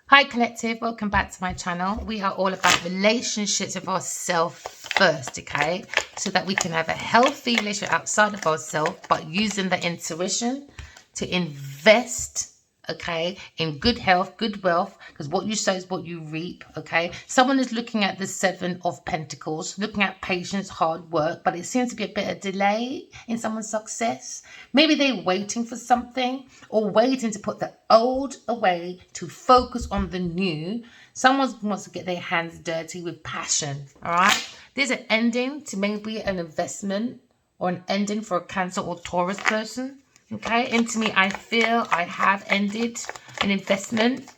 Hi collective, welcome back to my channel. We are all about relationships with ourselves first, okay? So that we can have a healthy relationship outside of ourselves, but using the intuition to invest, okay, in good health, good wealth, because what you sow is what you reap, okay? Someone is looking at the Seven of Pentacles, looking at patience, hard work, but it seems to be a bit of delay in someone's success. Maybe they're waiting for something or waiting to put the old away to focus on the new. Someone wants to get their hands dirty with passion, all right? There's an ending to maybe an investment or an ending for a Cancer or Taurus person. Okay, into me, I feel I have ended an investment.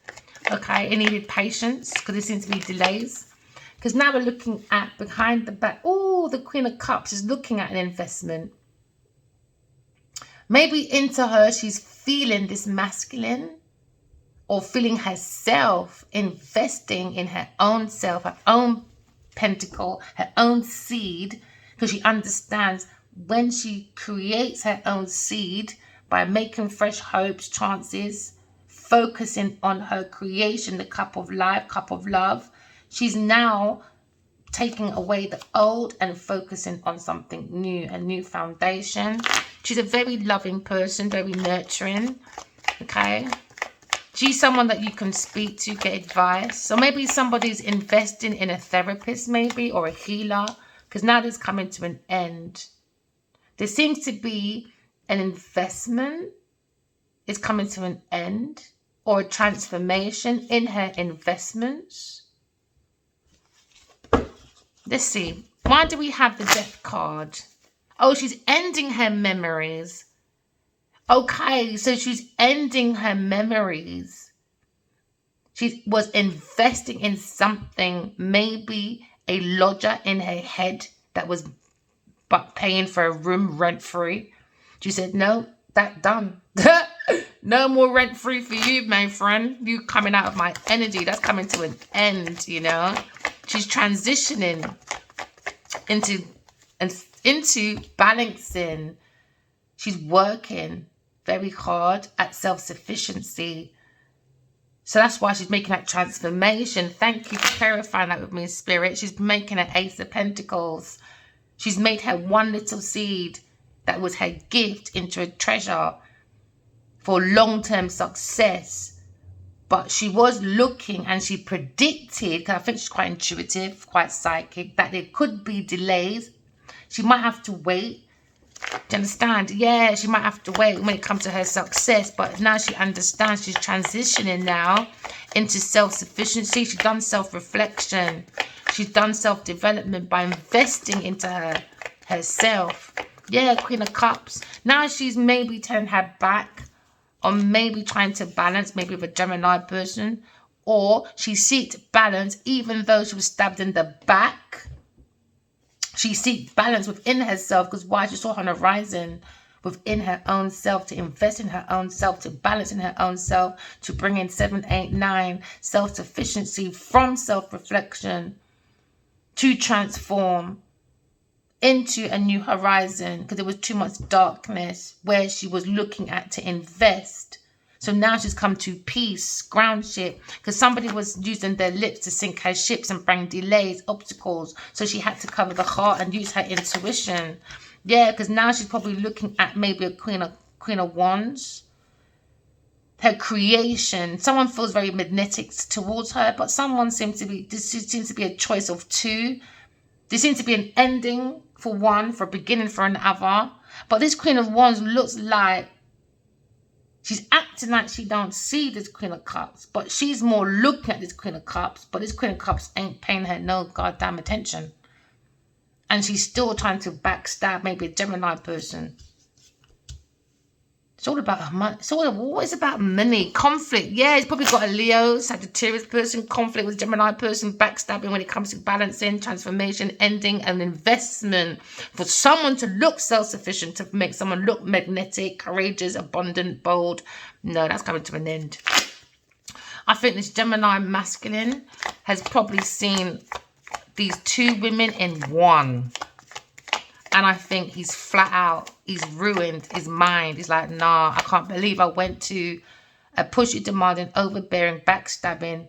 Okay, it needed patience because there seems to be delays. Because now we're looking at behind the back. Oh, the Queen of Cups is looking at an investment. Maybe into her, she's feeling this masculine or feeling herself investing in her own self, her own pentacle, her own seed, because she understands when she creates her own seed by making fresh hopes, chances, focusing on her creation, the cup of life, cup of love, she's now taking away the old and focusing on something new, a new foundation. She's a very loving person, very nurturing, okay? She's someone that you can speak to, get advice. So maybe somebody's investing in a therapist maybe, or a healer, because now this is coming to an end. There seems to be an investment is coming to an end, or a transformation in her investments. Let's see. Why do we have the Death card? Oh, she's ending her memories. Okay, so she's ending her memories. She was investing in something, maybe a lodger in her head that was paying for a room rent-free. She said, no, that done. No more rent-free for you, my friend. You coming out of my energy. That's coming to an end, you know. She's transitioning into balancing. She's working very hard at self-sufficiency. So that's why she's making that transformation. Thank you for clarifying that with me, Spirit. She's making an Ace of Pentacles. She's made her one little seed that was her gift into a treasure for long-term success. But she was looking and she predicted, because I think she's quite intuitive, quite psychic, that there could be delays. She might have to wait. Do you understand? Yeah, she might have to wait when it comes to her success. But now she understands. She's transitioning now into self-sufficiency. She's done self-reflection. She's done self-development by investing into herself. Yeah, Queen of Cups. Now she's maybe turned her back on maybe trying to balance, maybe with a Gemini person. Or she seeks balance even though she was stabbed in the back. She seeks balance within herself, because why? She saw her on the horizon within her own self, to invest in her own self, to balance in her own self, to bring in 7, 8, 9, self-sufficiency from self-reflection, to transform into a new horizon, because there was too much darkness where she was looking at to invest. So now she's come to peace, ground ship, because somebody was using their lips to sink her ships and bring delays, obstacles. So she had to cover the heart and use her intuition. Yeah, because now she's probably looking at maybe a Queen of Wands. Her creation. Someone feels very magnetic towards her, but someone seems to be, this seems to be a choice of two. There seems to be an ending for one, for a beginning for another. But this Queen of Wands looks like she's acting like she don't see this Queen of Cups, but she's more looking at this Queen of Cups, but this Queen of Cups ain't paying her no goddamn attention. And she's still trying to backstab maybe a Gemini person. It's all about money. It's always about money. Conflict. Yeah, he's probably got a Leo, Sagittarius person, conflict with Gemini person, backstabbing when it comes to balancing, transformation, ending, and investment. For someone to look self-sufficient, to make someone look magnetic, courageous, abundant, bold. No, that's coming to an end. I think this Gemini masculine has probably seen these two women in one. And I think he's flat out, he's ruined his mind. He's like, nah, I can't believe I went to a pushy, demanding, overbearing, backstabbing,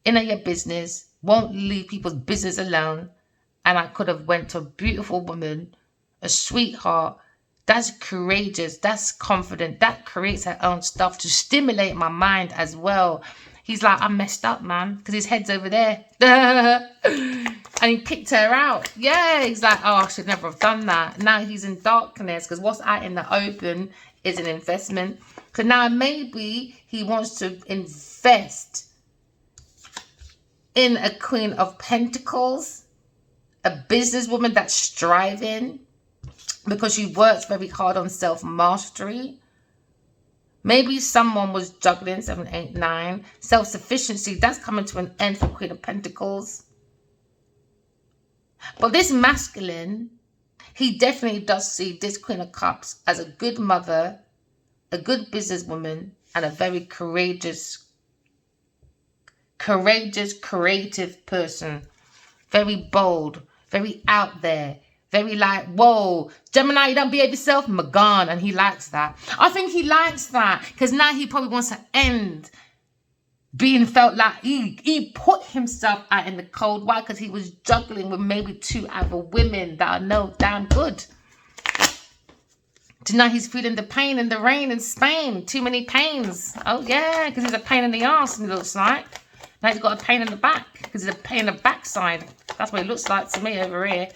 in your business, won't leave people's business alone. And I could have went to a beautiful woman, a sweetheart, that's courageous, that's confident, that creates her own stuff to stimulate my mind as well. He's like, I'm messed up, man, because his head's over there. And he picked her out. Yeah, he's like, oh, I should never have done that. Now he's in darkness because what's out in the open is an investment. So now maybe he wants to invest in a Queen of Pentacles, a businesswoman that's striving because she works very hard on self-mastery. Maybe someone was juggling 7, 8, 9. Self-sufficiency, that's coming to an end for Queen of Pentacles. But this masculine, he definitely does see this Queen of Cups as a good mother, a good businesswoman, and a very courageous, creative person. Very bold, very out there, very like, whoa, Gemini, you don't behave yourself, Magan. And he likes that. I think he likes that because now he probably wants to end being felt like he put himself out in the cold. Why? Because he was juggling with maybe 2 other women that are no damn good. So now he's feeling the pain and the rain in Spain. Too many pains. Oh yeah, because he's a pain in the arse, it looks like. Now he's got a pain in the back because he's a pain in the backside. That's what it looks like to me over here.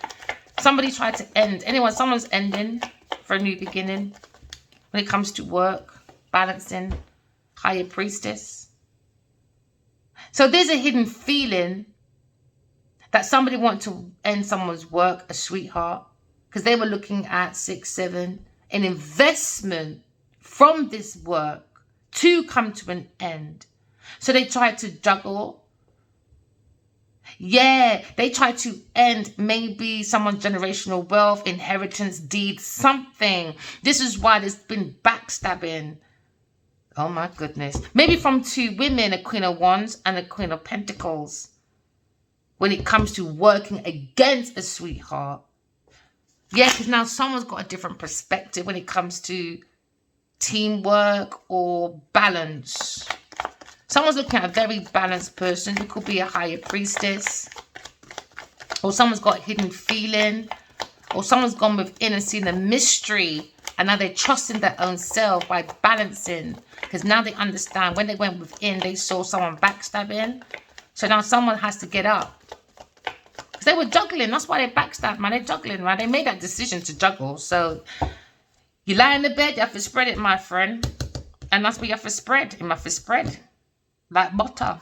Somebody tried to end. Someone's ending for a new beginning. When it comes to work, balancing, higher priestess. So there's a hidden feeling that somebody wants to end someone's work, a sweetheart, because they were looking at 6, 7, an investment from this work to come to an end. So they tried to juggle. Yeah, they tried to end maybe someone's generational wealth, inheritance, deed, something. This is why there's been backstabbing. Oh my goodness. Maybe from 2 women, a Queen of Wands and a Queen of Pentacles. When it comes to working against a sweetheart. Yeah, because now someone's got a different perspective when it comes to teamwork or balance. Someone's looking at a very balanced person. It could be a higher priestess. Or someone's got a hidden feeling. Or someone's gone within and seen a mystery. And now they're trusting their own self by balancing. Because now they understand when they went within, they saw someone backstabbing. So now someone has to get up. Because they were juggling. That's why they backstabbed, man. They're juggling, right? They made that decision to juggle. So you lie in the bed, you have to spread it, my friend. And that's what you have to spread. You have to spread. Like butter.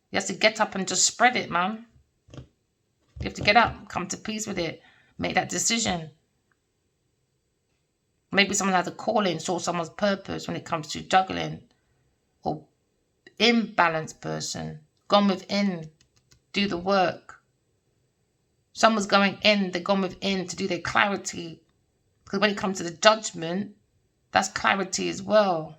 You have to get up and just spread it, man. You have to get up, come to peace with it. Make that decision. Maybe someone has a calling, saw someone's purpose when it comes to juggling. Or imbalanced person. Gone within. Do the work. Someone's going in. They're gone within to do their clarity. Because when it comes to the judgment, that's clarity as well.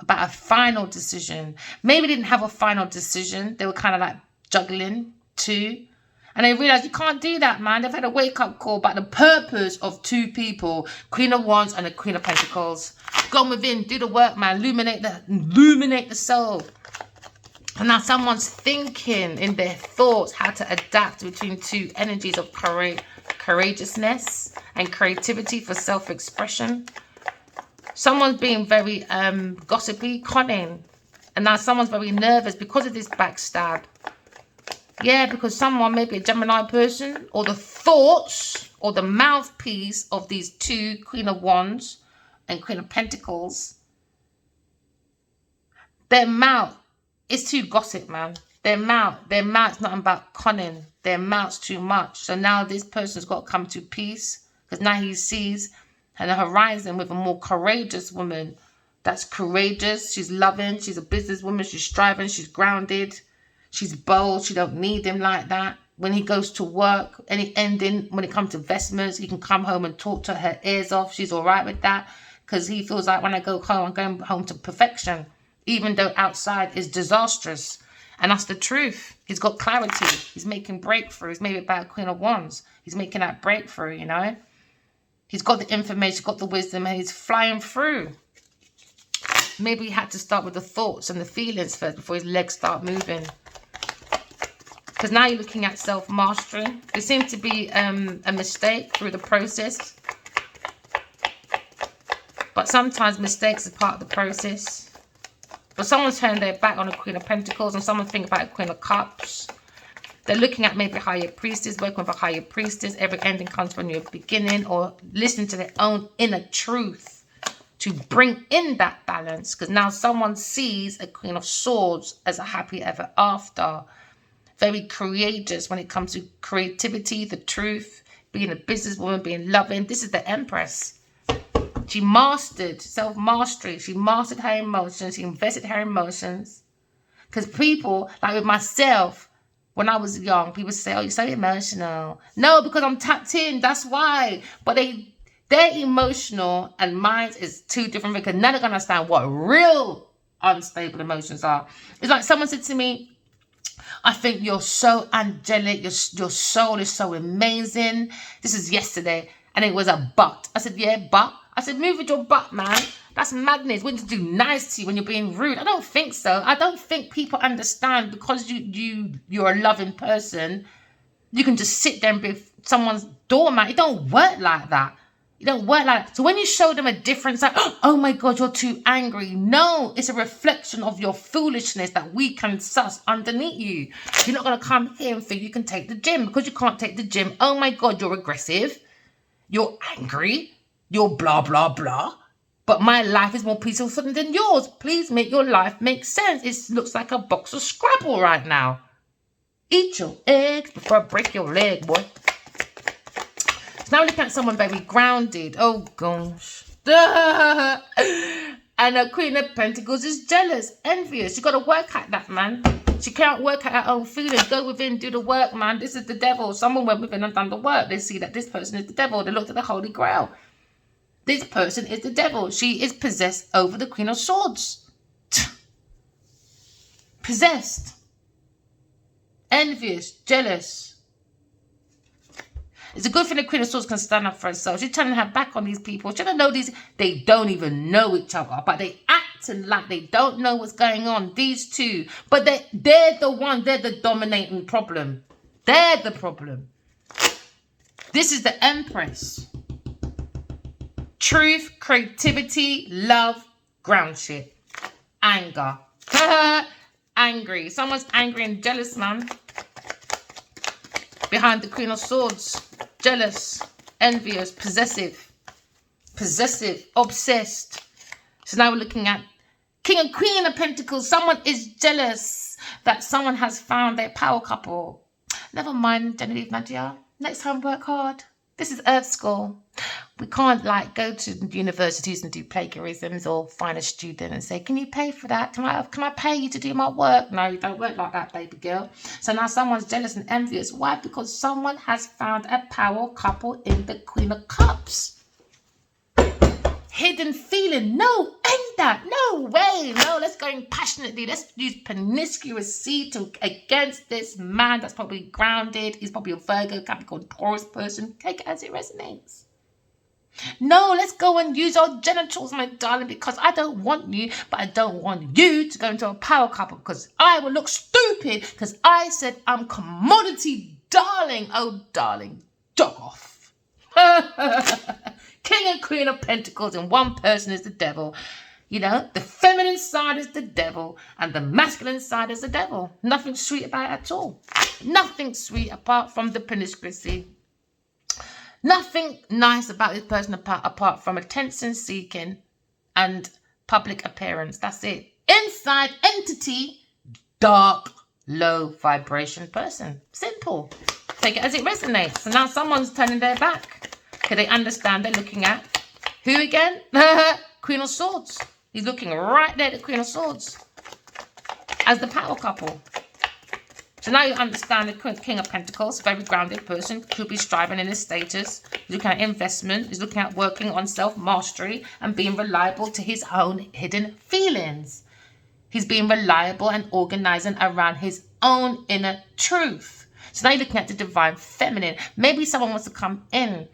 About a final decision. Maybe they didn't have a final decision. They were kind of like juggling too. And they realized you can't do that, man. They've had a wake-up call about the purpose of 2 people. Queen of Wands and the Queen of Pentacles. Go within, do the work, man. Illuminate the soul. And now someone's thinking in their thoughts how to adapt between 2 energies of courageousness and creativity for self-expression. Someone's being very gossipy, conning. And now someone's very nervous because of this backstab. Yeah, because someone, maybe a Gemini person, or the thoughts, or the mouthpiece of these 2, Queen of Wands and Queen of Pentacles, their mouth is too gossip, man. Their mouth's not about conning. Their mouth's too much. So now this person's got to come to peace, because now he sees on the horizon with a more courageous woman. That's courageous. She's loving. She's a businesswoman. She's striving. She's grounded. She's bold. She don't need him like that. When he goes to work, any ending, when it comes to investments, he can come home and talk to her ears off. She's all right with that because he feels like when I go home, I'm going home to perfection, even though outside is disastrous. And that's the truth. He's got clarity. He's making breakthroughs. Maybe about Queen of Wands. He's making that breakthrough, you know. He's got the information, got the wisdom, and he's flying through. maybe he had to start with the thoughts and the feelings first before his legs start moving. Because now you're looking at self-mastery. There seems to be a mistake through the process. But sometimes mistakes are part of the process. But someone's turned their back on a Queen of Pentacles, and someone think about a Queen of Cups. They're looking at maybe a higher priestess, working with a higher priestess. Every ending comes from your beginning, or listening to their own inner truth to bring in that balance. Because now someone sees a Queen of Swords as a happy ever after. Very courageous when it comes to creativity, the truth, being a businesswoman, being loving. This is the Empress. She mastered self-mastery. She mastered her emotions. She invested her emotions. Because people, like with myself, when I was young, people say, oh, you're so emotional. No, because I'm tapped in. That's why. But they're emotional and mine is two different things. Because none of them understand what real unstable emotions are. It's like someone said to me, I think you're so angelic. Your soul is so amazing. This is yesterday. And it was a butt. I said, yeah, butt. I said, move with your butt, man. That's madness. When to do nice to you when you're being rude. I don't think so. I don't think people understand because you're a loving person. You can just sit there and be someone's doormat. It don't work like that. It don't work like that. So when you show them a difference, like, oh my God, you're too angry. No, it's a reflection of your foolishness that we can suss underneath you. You're not going to come here and think you can take the gym because you can't take the gym. Oh my God, you're aggressive. You're angry. You're blah, blah, blah. But my life is more peaceful than yours. Please make your life make sense. It looks like a box of Scrabble right now. Eat your eggs before I break your leg, boy. So now we're looking at someone very grounded. Oh, gosh. And a Queen of Pentacles is jealous, envious. You got to work at that, man. She can't work at her own feelings. Go within, do the work, man. This is the devil. Someone went within and done the work. They see that this person is the devil. They looked at the Holy Grail. This person is the devil. She is possessed over the Queen of Swords. Possessed. Envious. Jealous. It's a good thing the Queen of Swords can stand up for herself. She's turning her back on these people. She don't know these. They don't even know each other. But they acting like they don't know what's going on. These two. But they're the one. They're the dominating problem. They're the problem. This is the Empress. Truth, creativity, love, ground shit. Anger. Angry. Someone's angry and jealous, man. Behind the Queen of Swords. Jealous, envious, possessive. Possessive, obsessed. So now we're looking at King and Queen of Pentacles. Someone is jealous that someone has found their power couple. Never mind, Genevieve, Nadia. Next time, work hard. This is Earth School. We can't like go to universities and do plagiarisms or find a student and say, can you pay for that? Can I pay you to do my work? No, you don't work like that, baby girl. So now someone's jealous and envious. Why? Because someone has found a power couple in the Queen of Cups. Hidden feeling. No, ain't that? No way. No, let's go in passionately. Let's use promiscuous seed against this man that's probably grounded. He's probably a Virgo, Capricorn, Taurus person. Take it as it resonates. No, let's go and use our genitals, my darling, because I don't want you, but I don't want you to go into a power couple because I will look stupid because I said I'm commodity, darling. Oh, darling, dog off. King and Queen of Pentacles and one person is the devil. You know, the feminine side is the devil and the masculine side is the devil. Nothing sweet about it at all. Nothing sweet apart from the promiscuity. Nothing nice about this person apart from attention seeking and public appearance. That's it. Inside entity, dark, low vibration person. Simple. Take it as it resonates. So now someone's turning their back. Okay, they understand they're looking at who again? Queen of Swords. He's looking right there at the Queen of Swords as the power couple. So now you understand the King of Pentacles, very grounded person, could be striving in his status. He's looking at investment. He's looking at working on self-mastery and being reliable to his own hidden feelings. He's being reliable and organizing around his own inner truth. So now you're looking at the divine feminine. Maybe someone wants to come in,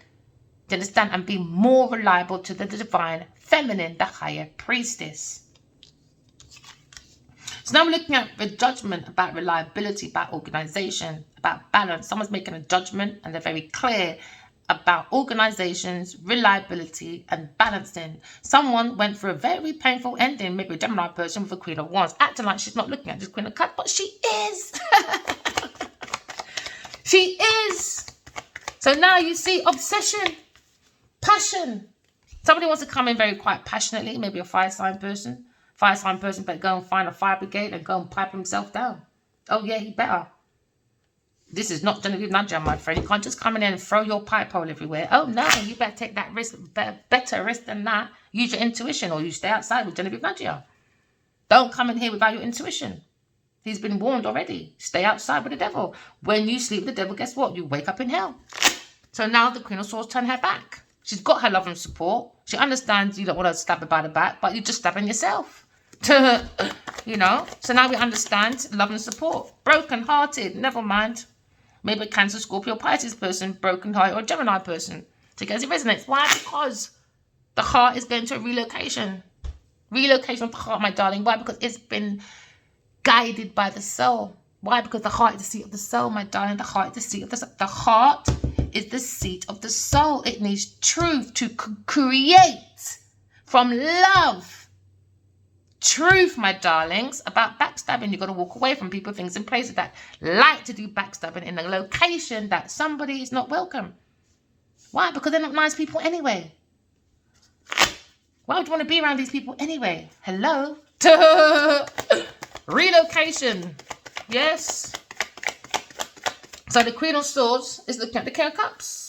to understand, and be more reliable to the divine feminine, the higher priestess. So now we're looking at the judgment about reliability, about organization, about balance. Someone's making a judgment and they're very clear about organizations, reliability, and balancing. Someone went through a very painful ending, maybe a Gemini person with a Queen of Wands, acting like she's not looking at this Queen of Cups, but she is. She is. So now you see obsession, passion. Somebody wants to come in very quite passionately, maybe a fire sign person. Fire sign person better go and find a fire brigade and go and pipe himself down. Oh yeah, he better. This is not Genevieve Nadia, my friend. You can't just come in and throw your pipe hole everywhere. Oh no, you better take that risk, better risk than that. Use your intuition or you stay outside with Genevieve Nadia. Don't come in here without your intuition. He's been warned already. Stay outside with the devil. When you sleep with the devil, guess what? You wake up in hell. So now the Queen of Swords turned her back. She's got her love and support. She understands you don't want to stab her by the back, but you're just stabbing yourself. You know? So now we understand love and support. Broken-hearted, never mind. Maybe a Cancer, Scorpio, Pisces person, broken-hearted, or Gemini person. So it resonates. Why? Because the heart is going to a relocation. Relocation of the heart, my darling. Why? Because it's been guided by the soul. Why? Because the heart is the seat of the soul, my darling. The heart is the seat of the soul. The heart is the seat of the soul. It needs truth to create from love. Truth, my darlings, about backstabbing. You've got to walk away from people, things, and places that like to do backstabbing in a location that somebody is not welcome. Why? Because they're not nice people anyway. Why would you want to be around these people anyway? Hello? Relocation. Yes. So the Queen of Swords is looking at the King of Cups.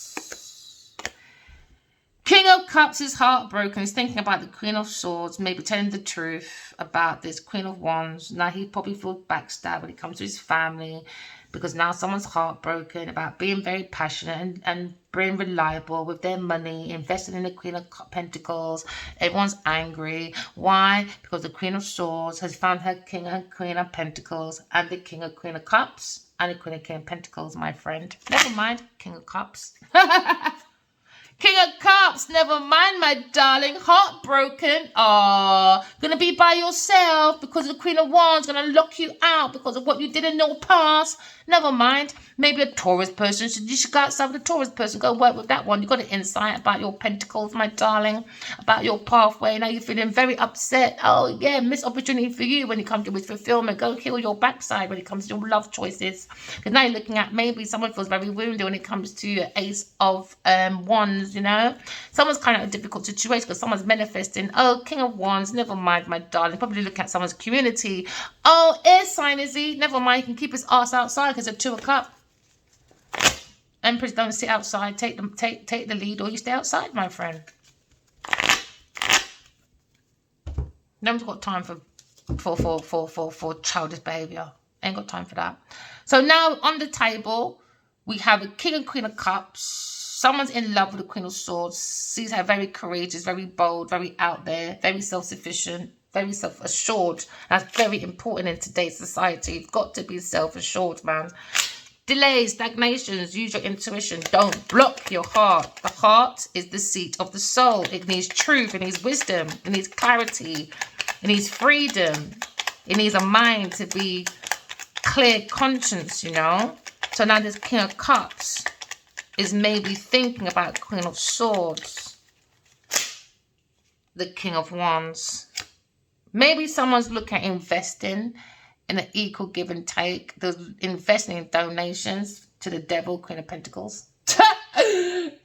King of Cups is heartbroken. He's thinking about the Queen of Swords, maybe telling the truth about this Queen of Wands. Now he probably feels backstabbed when it comes to his family, because now someone's heartbroken about being very passionate and being reliable with their money, investing in the Queen of Pentacles. Everyone's angry. Why? Because the Queen of Swords has found her King and Queen of Pentacles and the King of Queen of Cups and the Queen of King of Pentacles, my friend. Never mind, King of Cups. King of Cups, never mind, my darling. Heartbroken. Gonna be by yourself because the Queen of Wands gonna lock you out because of what you did in your past. Never mind. Maybe a Taurus person. You should go outside with a Taurus person. Go work with that one. You got an insight about your pentacles, my darling. About your pathway. Now you're feeling very upset. Oh, yeah. Missed opportunity for you when it comes to with fulfillment. Go heal your backside when it comes to your love choices. Because now you're looking at maybe someone feels very wounded when it comes to Ace of Wands, you know. Someone's kind of a difficult situation because someone's manifesting. Oh, King of Wands. Never mind, my darling. Probably looking at someone's community. Oh, air sign is he? Never mind. He can keep his ass outside because of 2 of Cups. Empress, don't sit outside. Take the lead, or you stay outside, my friend. No one's got time for childish behavior. Ain't got time for that. So now on the table we have a King and Queen of Cups. Someone's in love with the Queen of Swords. Sees her very courageous, very bold, very out there, very self-sufficient, very self-assured. That's very important in today's society. You've got to be self-assured, man. Delays, stagnations, use your intuition. Don't block your heart. The heart is the seat of the soul. It needs truth. It needs wisdom. It needs clarity. It needs freedom. It needs a mind to be clear conscience, you know. So now this King of Cups is maybe thinking about Queen of Swords. The King of Wands. Maybe someone's looking at investing in an equal give and take. There's investing in donations to the devil, Queen of Pentacles.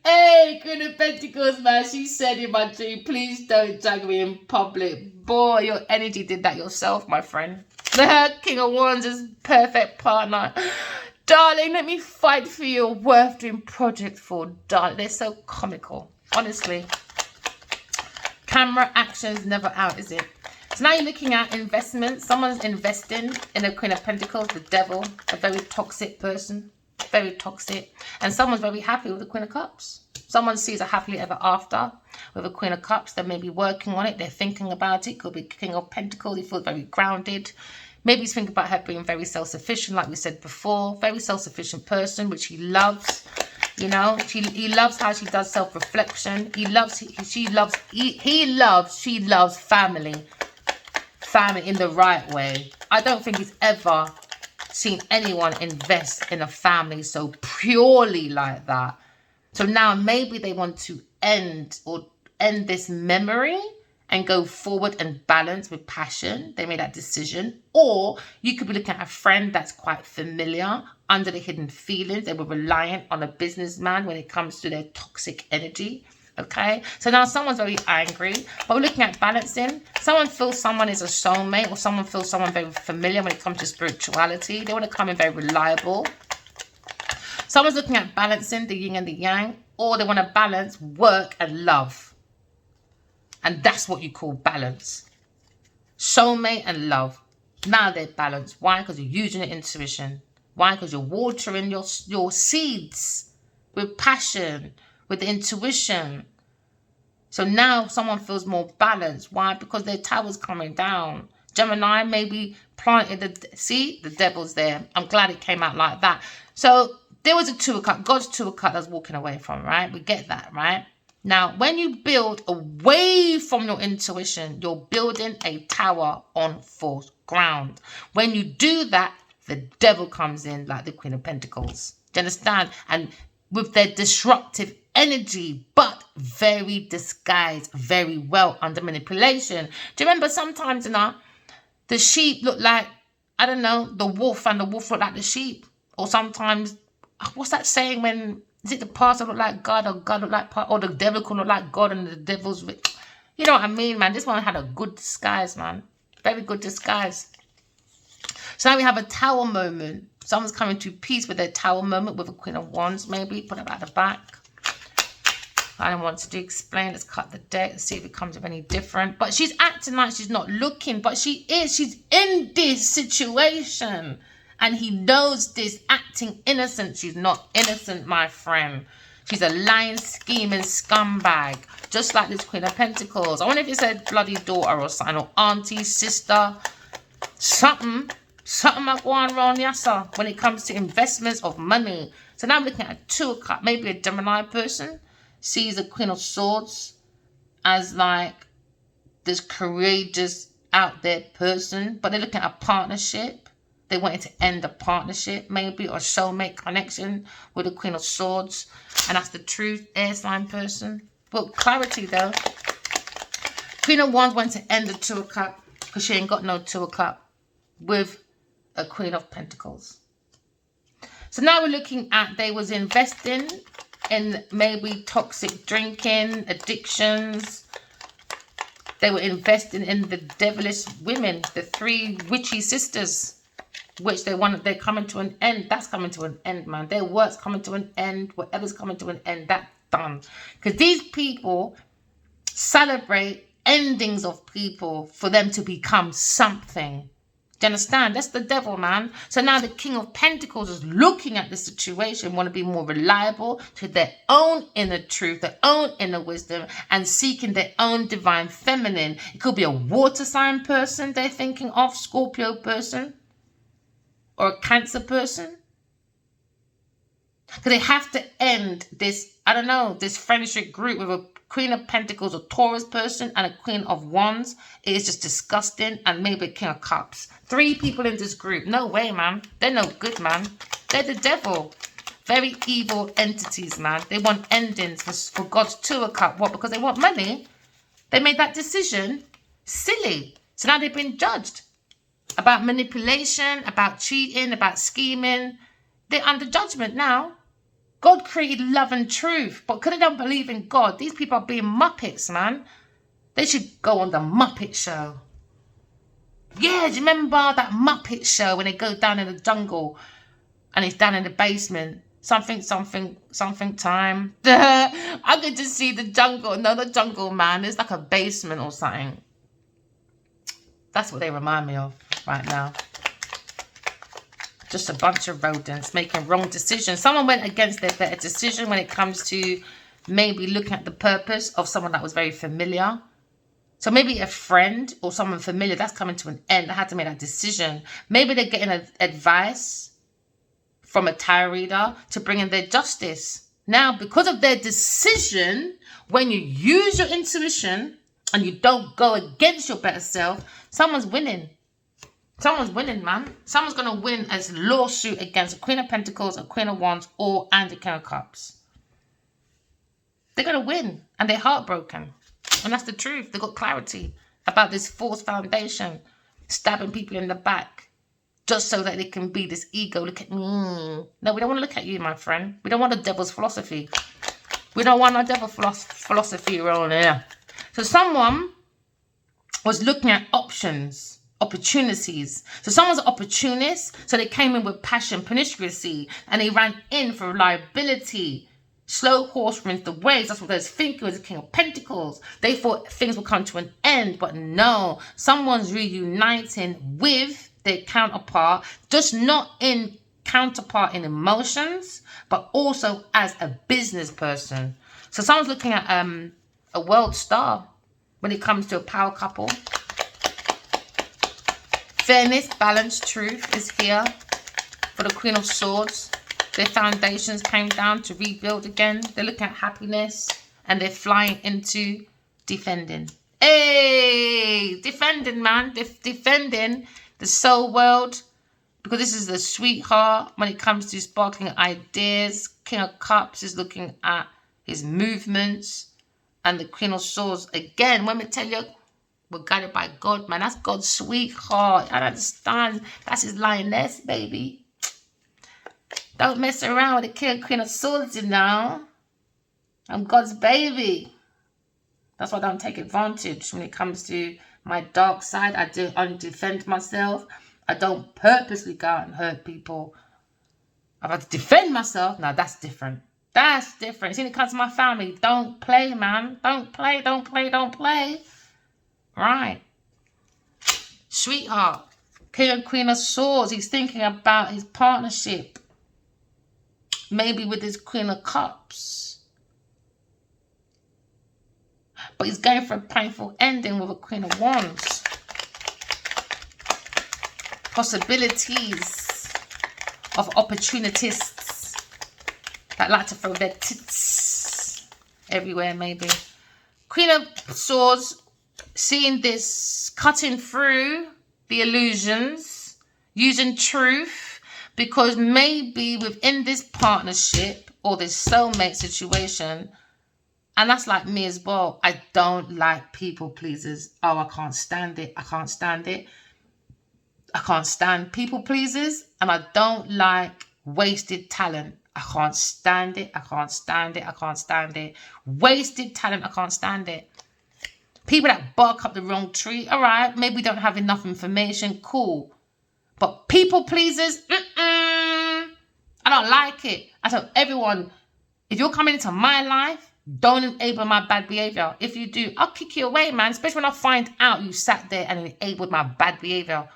Hey, Queen of Pentacles, man. She said in my dream, please don't drag me in public. Boy, your energy did that yourself, my friend. The King of Wands is perfect partner. Darling, let me fight for your worth doing projects for, darling. They're so comical, honestly. Camera action's never out, is it? So now you're looking at investments. Someone's investing in a Queen of Pentacles, the devil, a very toxic person, very toxic. And someone's very happy with the Queen of Cups. Someone sees a happily ever after with a Queen of Cups. They may be working on it. They're thinking about it. Could be King of Pentacles. He feels very grounded. Maybe he's thinking about her being very self-sufficient, like we said before. Very self-sufficient person, which he loves. You know, he loves how she does self-reflection. He loves family. Family in the right way. I don't think he's ever seen anyone invest in a family so purely like that. So now maybe they want to end this memory and go forward and balance with passion. They made that decision. Or you could be looking at a friend that's quite familiar, under the hidden feelings. They were reliant on a businessman when it comes to their toxic energy. Okay, so now someone's very angry, but we're looking at balancing. Someone feels someone is a soulmate, or someone feels someone very familiar when it comes to spirituality. They want to come in very reliable. Someone's looking at balancing the yin and the yang, or they want to balance work and love. And that's what you call balance. Soulmate and love. Now they're balanced. Why? Because you're using your intuition. Why? Because you're watering your seeds with passion, with the intuition. So now someone feels more balanced. Why? Because their tower's coming down. Gemini maybe planted the devil's there. I'm glad it came out like that. So there was a 2 of Cups, God's 2 of Cups that's walking away from, right? We get that, right? Now, when you build away from your intuition, you're building a tower on false ground. When you do that, the devil comes in like the Queen of Pentacles. Do you understand? And with their disruptive energy, but very disguised, very well under manipulation. Do you remember sometimes, the sheep look like, I don't know, the wolf, and the wolf look like the sheep? Or sometimes, what's that saying when, is it the pastor look like God, or God look like, or the devil can look like God and the devil's, you know what I mean, man? This one had a good disguise, man. Very good disguise. So now we have a tower moment. Someone's coming to peace with their tower moment with a Queen of Wands, maybe. Put it at the back. I don't want to explain. Let's cut the deck. Let's see if it comes up any different. But she's acting like she's not looking. But she is. She's in this situation. And he knows this, acting innocent. She's not innocent, my friend. She's a lying, scheming scumbag. Just like this Queen of Pentacles. I wonder if it's a bloody daughter or something. Or auntie, sister. Something might go on wrong, yassa, when it comes to investments of money. So now I'm looking at a 2 of Cups. Maybe a Gemini person sees a Queen of Swords as like this courageous out there person, but they're looking at a partnership. They wanted to end a partnership, maybe, or a soulmate connection with the Queen of Swords. And that's the truth, air sign person. But clarity though. Queen of Wands went to end the 2 of Cups because she ain't got no 2 of Cups with a Queen of Pentacles. So now we're looking at, they was investing in maybe toxic drinking, addictions. They were investing in the devilish women, the 3 witchy sisters, which they're coming to an end. That's coming to an end, man. Their work's coming to an end. Whatever's coming to an end, that's done. Because these people celebrate endings of people for them to become something. Do you understand? That's the devil, man. So now the King of Pentacles is looking at the situation, want to be more reliable to their own inner truth, their own inner wisdom, and seeking their own divine feminine. It could be a water sign person they're thinking of, Scorpio person, or a Cancer person. Because they have to end this, I don't know, this friendship group with a Queen of Pentacles, a Taurus person, and a Queen of Wands. It is just disgusting. And maybe a King of Cups. 3 people in this group. No way, man. They're no good, man. They're the devil. Very evil entities, man. They want endings for God's 2 of Cups. What? Because they want money? They made that decision. Silly. So now they've been judged. About manipulation, about cheating, about scheming. They're under judgment now. God created love and truth, but because they don't believe in God, these people are being Muppets, man. They should go on the Muppet Show. Yeah, do you remember that Muppet Show when they go down in the jungle and it's down in the basement? Something time. I could just see the jungle. No, the jungle, man. It's like a basement or something. That's what they remind me of right now. Just a bunch of rodents making wrong decisions. Someone went against their better decision when it comes to maybe looking at the purpose of someone that was very familiar. So maybe a friend or someone familiar that's coming to an end. They had to make that decision. Maybe they're getting advice from a tarot reader to bring in their justice. Now, because of their decision, when you use your intuition and you don't go against your better self, someone's winning. Someone's winning, man. Someone's going to win a lawsuit against a Queen of Pentacles, a Queen of Wands, and a King of Cups. They're going to win, and they're heartbroken. And that's the truth. They've got clarity about this false foundation, stabbing people in the back, just so that they can be this ego. Look at me. No, we don't want to look at you, my friend. We don't want a devil's philosophy. We don't want a devil's philosophy around here. So someone was looking at options, opportunities. So someone's an opportunist, so they came in with passion, promiscuity, and they ran in for reliability. Slow horse wins the race. That's what they was thinking, was the King of Pentacles. They thought things would come to an end, but no. Someone's reuniting with their counterpart, just not in counterpart in emotions, but also as a business person. So someone's looking at a world star when it comes to a power couple. Fairness, balance, truth is here for the Queen of Swords. Their foundations came down to rebuild again. They're looking at happiness, and they're flying into defending. Hey, defending, man. Defending the soul world, because this is the sweetheart when it comes to sparkling ideas. King of Cups is looking at his movements, and the Queen of Swords again. When we tell you, we're guided by God, man. That's God's sweetheart. I understand. That's his lioness, baby. Don't mess around with the King and Queen of Swords, you know. I'm God's baby. That's why I don't take advantage when it comes to my dark side. I do only defend myself. I don't purposely go out and hurt people. If I have to defend myself, now that's different. That's different. See, when it comes to my family, don't play, man. Don't play, don't play, don't play. Right. Sweetheart. King and Queen of Swords. He's thinking about his partnership. Maybe with his Queen of Cups. But he's going for a painful ending with a Queen of Wands. Possibilities of opportunists that like to throw their tits everywhere, maybe. Queen of Swords, seeing this, cutting through the illusions, using truth. Because maybe within this partnership or this soulmate situation, and that's like me as well, I don't like people pleasers. Oh, I can't stand it. I can't stand it. I can't stand people pleasers. And I don't like wasted talent. I can't stand it. I can't stand it. I can't stand it. Wasted talent. I can't stand it. People that bark up the wrong tree. All right, maybe we don't have enough information. Cool. But people pleasers, I don't like it. I tell everyone, if you're coming into my life, don't enable my bad behavior. If you do, I'll kick you away, man. Especially when I find out you sat there and enabled my bad behavior.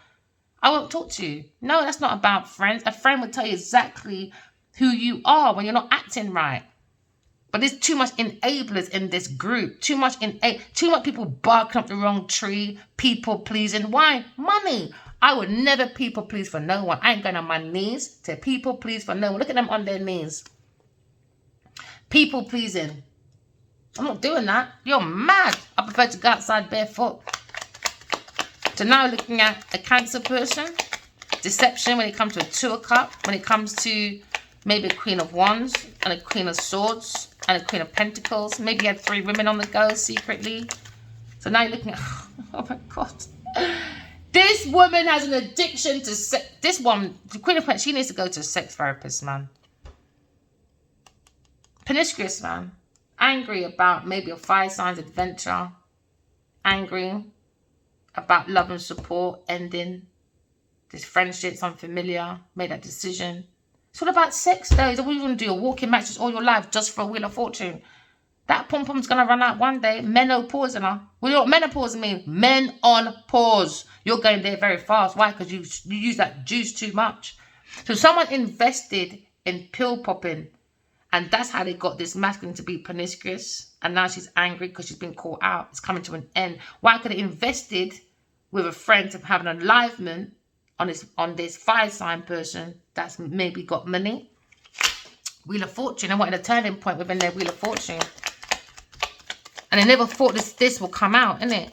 I won't talk to you. No, that's not about friends. A friend will tell you exactly who you are when you're not acting right. But there's too much enablers in this group. Too much people barking up the wrong tree. People pleasing. Why? Money. I would never people please for no one. I ain't going on my knees to people please for no one. Look at them on their knees. People pleasing. I'm not doing that. You're mad. I prefer to go outside barefoot. So now looking at a Cancer person. Deception when it comes to a Two of Cups. When it comes to maybe a Queen of Wands and a Queen of Swords and a Queen of Pentacles. Maybe you had 3 women on the go secretly. So now you're looking at, oh my God. This woman has an addiction to sex. This one, the Queen of Pentacles, she needs to go to a sex therapist, man. Promiscuous, man. Angry about maybe a fire signs adventure. Angry about love and support ending. This friendship's unfamiliar. Made that decision. It's all about sex, though. You don't want to do a walking matches all your life just for a Wheel of Fortune. That pom-pom's going to run out one day. Menopause, you know. Well, you know what menopause means? Men on pause. You're going there very fast. Why? Because you use that juice too much. So someone invested in pill popping. And that's how they got this masculine to be promiscuous. And now she's angry because she's been caught out. It's coming to an end. Why? Could have invested with a friend to have an alignment on this fire sign person that's maybe got money. Wheel of Fortune. They wanted a turning point within their Wheel of Fortune. And they never thought this will come out, innit?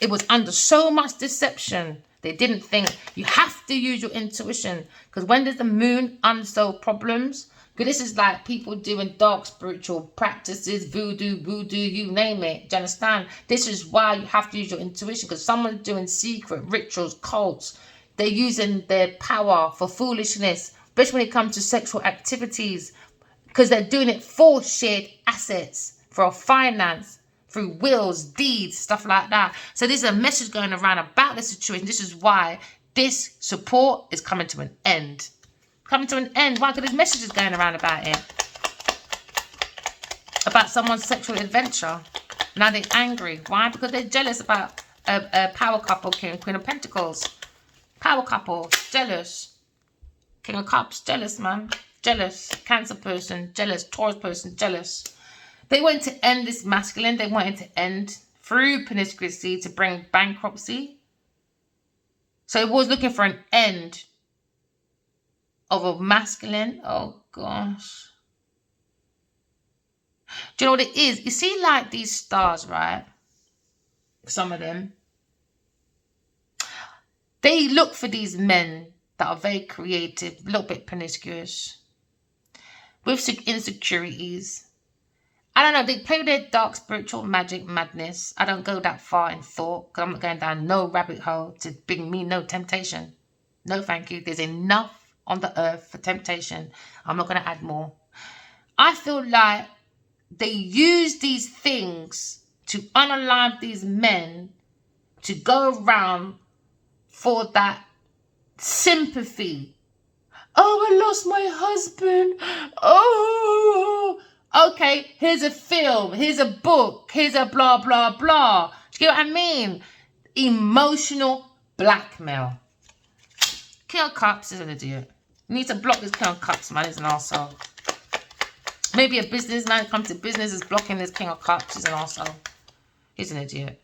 It was under so much deception. They didn't think. You have to use your intuition. Because when there's the moon, unsolved problems. Because this is like people doing dark spiritual practices, voodoo, you name it. Do you understand? This is why you have to use your intuition. Because someone's doing secret rituals, cults. They're using their power for foolishness. Especially when it comes to sexual activities. Because they're doing it for shared assets, for finance, through wills, deeds, stuff like that. So there's a message going around about the situation. This is why this support is coming to an end. Coming to an end. Why? Because there's messages going around about it. About someone's sexual adventure. Now they're angry. Why? Because they're jealous about a power couple, King and Queen of Pentacles. Power couple, jealous. King of Cups, jealous, man. Jealous. Cancer person, jealous. Taurus person, jealous. They wanted to end this masculine. They wanted to end through promiscuity to bring bankruptcy. So it was looking for an end of a masculine. Oh, gosh. Do you know what it is? You see, like these stars, right? Some of them. They look for these men that are very creative, a little bit promiscuous, with insecurities. I don't know, they play their dark spiritual magic madness. I don't go that far in thought because I'm not going down no rabbit hole to bring me no temptation. No, thank you. There's enough on the earth for temptation. I'm not going to add more. I feel like they use these things to unalive these men to go around for that sympathy. Oh, I lost my husband. Oh, okay, here's a film, here's a book, here's a blah, blah, blah. Do you get what I mean? Emotional blackmail. King of Cups is an idiot. You need to block this King of Cups, man. He's an arsehole. Maybe a businessman who comes to business is blocking this King of Cups. He's an arsehole. He's an idiot.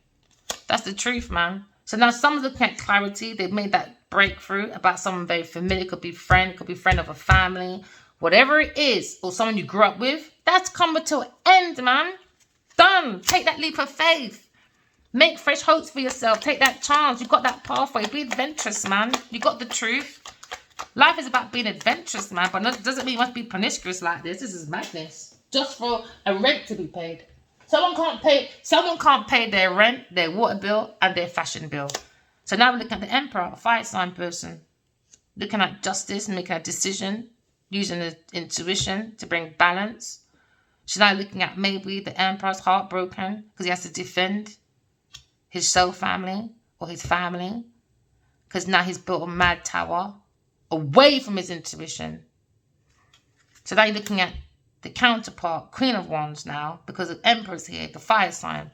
That's the truth, man. So now someone's looking at clarity. They've made that breakthrough about someone very familiar. Could be friend of a family. Whatever it is, or someone you grew up with, that's coming to an end, man. Done. Take that leap of faith. Make fresh hopes for yourself. Take that chance. You've got that pathway. Be adventurous, man. You got the truth. Life is about being adventurous, man. But it doesn't mean you must be promiscuous like this. This is madness. Just for a rent to be paid. Someone can't pay their rent, their water bill, and their fashion bill. So now we're looking at the Emperor, a fire sign person. Looking at justice, making a decision. Using the intuition to bring balance. She's now looking at maybe the Emperor's heartbroken because he has to defend his soul family or his family. Because now he's built a mad tower away from his intuition. So now you're looking at the counterpart, Queen of Wands now, because the Emperor's here, the fire sign.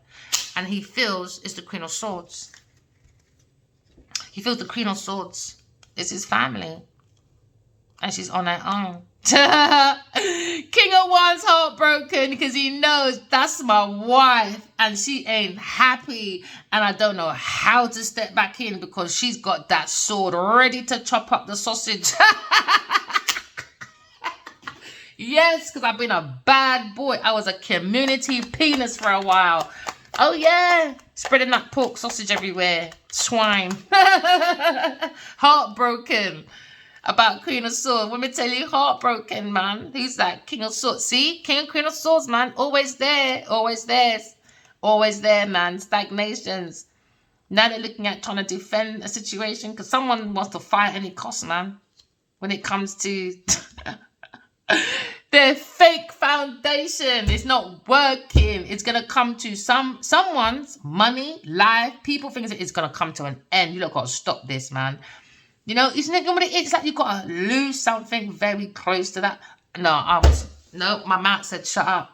And he feels it's the Queen of Swords. He feels the Queen of Swords is his family. And she's on her own. King of Wands heartbroken because he knows that's my wife and she ain't happy. And I don't know how to step back in because she's got that sword ready to chop up the sausage. Yes, because I've been a bad boy. I was a community penis for a while. Oh, yeah. Spreading that pork sausage everywhere. Swine. Heartbroken. About Queen of Swords. Let me tell you, heartbroken, man. Who's that? King of Swords. See? King and Queen of Swords, man. Always there. Always there. Always there, man. Stagnations. Now they're looking at trying to defend a situation because someone wants to fight any cost, man. When it comes to their fake foundation. It's not working. It's going to come to someone's money, life. People think it's going to come to an end. You don't got to stop this, man. You know, isn't it what it is? It's like you've got to lose something very close to that. No, my mouth said shut up.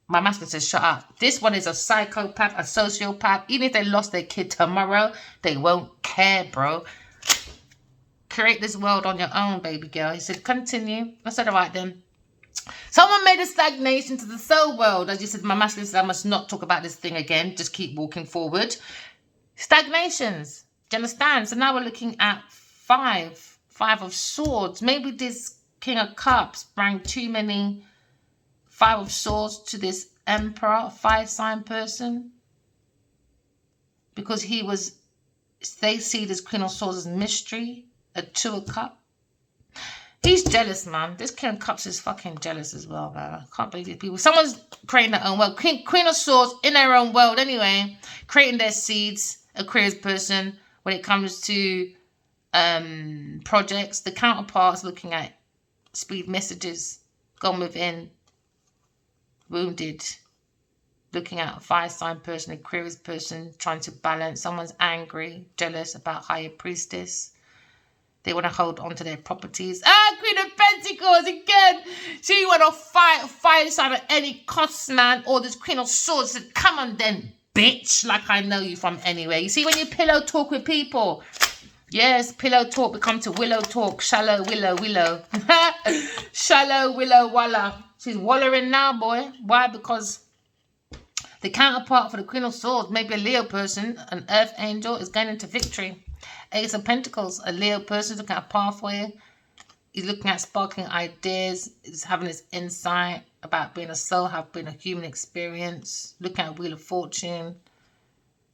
My masculine says shut up. This one is a psychopath, a sociopath. Even if they lost their kid tomorrow, they won't care, bro. Create this world on your own, baby girl. He said, continue. I said, all right then. Someone made a stagnation to the soul world. As you said, my masculine said, I must not talk about this thing again. Just keep walking forward. Stagnations. Do you understand? So now we're looking at Five of Swords. Maybe this King of Cups brought too many Five of Swords to this Emperor, a fire sign person. Because he was they see this Queen of Swords as mystery, a 2 of Cups. He's jealous, man. This King of Cups is fucking jealous as well, man. I can't believe these people. Someone's creating their own world. Queen of Swords in their own world anyway. Creating their seeds. Aquarius person. When it comes to projects. The counterparts looking at speed messages. Gone within. Wounded. Looking at a fire sign person. Aquarius person. Trying to balance. Someone's angry. Jealous about Higher Priestess. They want to hold on to their properties. Queen of Pentacles again. She want to fight sign at any cost, man. Or this Queen of Swords said, come on then, bitch. Like I know you from anywhere. You see, when you pillow talk with people. Yes, pillow talk become to willow talk. Shallow, willow. Shallow, willow, walla. She's wallering now, boy. Why? Because the counterpart for the Queen of Swords, maybe a Leo person, an Earth Angel, is going into victory. Ace of Pentacles, a Leo person looking at a pathway. He's looking at sparkling ideas. He's having this insight about being a soul, being a human experience. Looking at Wheel of Fortune.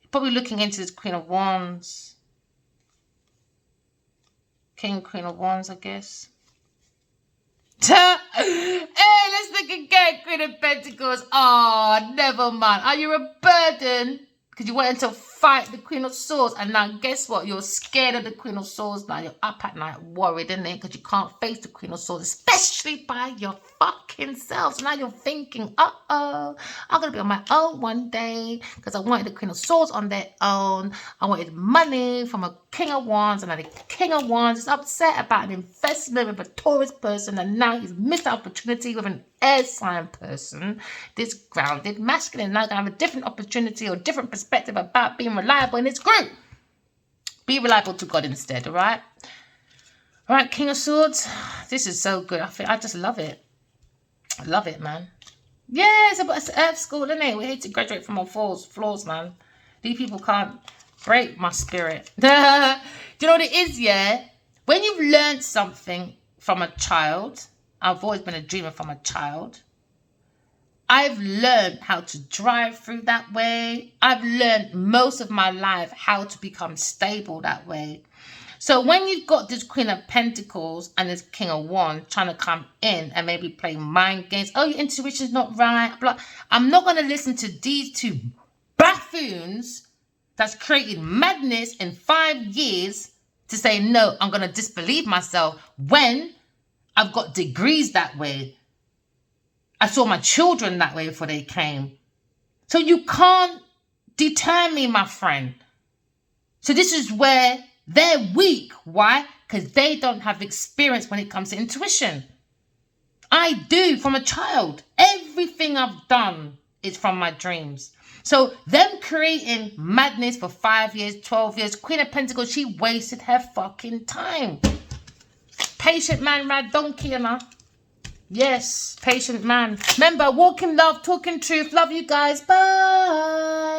Probably looking into this Queen of Wands. King, Queen of Wands, I guess. Hey, let's look again, Queen of Pentacles. Oh, never mind. Are you a burden? Because you wanted to fight the Queen of Swords. And now guess what? You're scared of the Queen of Swords now. You're up at night worried, isn't it? Because you can't face the Queen of Swords, especially by your fucking self. So now you're thinking, uh-oh, I'm going to be on my own one day. Because I wanted the Queen of Swords on their own. I wanted money from a King of Wands. And now the King of Wands is upset about an investment with a Taurus person. And now he's missed the opportunity with an air sign person. This grounded masculine. Now going to have a different opportunity or different perspective about being reliable in this group. Be reliable to God instead, all right? All right, King of Swords. This is so good. I just love it. I love it, man. Yeah, it's Earth school, isn't it? We hate to graduate from our flaws, man. These people can't break my spirit. Do you know what it is, yeah? When you've learned something from a child, I've always been a dreamer from a child. I've learned how to drive through that way. I've learned most of my life how to become stable that way. So when you've got this Queen of Pentacles and this King of Wands trying to come in and maybe play mind games. Oh, your intuition's not right. I'm not going to listen to these two buffoons that's created madness in 5 years to say, no, I'm going to disbelieve myself when I've got degrees that way. I saw my children that way before they came. So you can't deter me, my friend. So this is where they're weak. Why? Because they don't have experience when it comes to intuition. I do from a child. Everything I've done is from my dreams. So them creating madness for 5 years, 12 years. Queen of Pentacles, she wasted her fucking time. Patient man, ride donkey, you know. Yes, patient man. Remember, walk in love, talk in truth. Love you guys. Bye.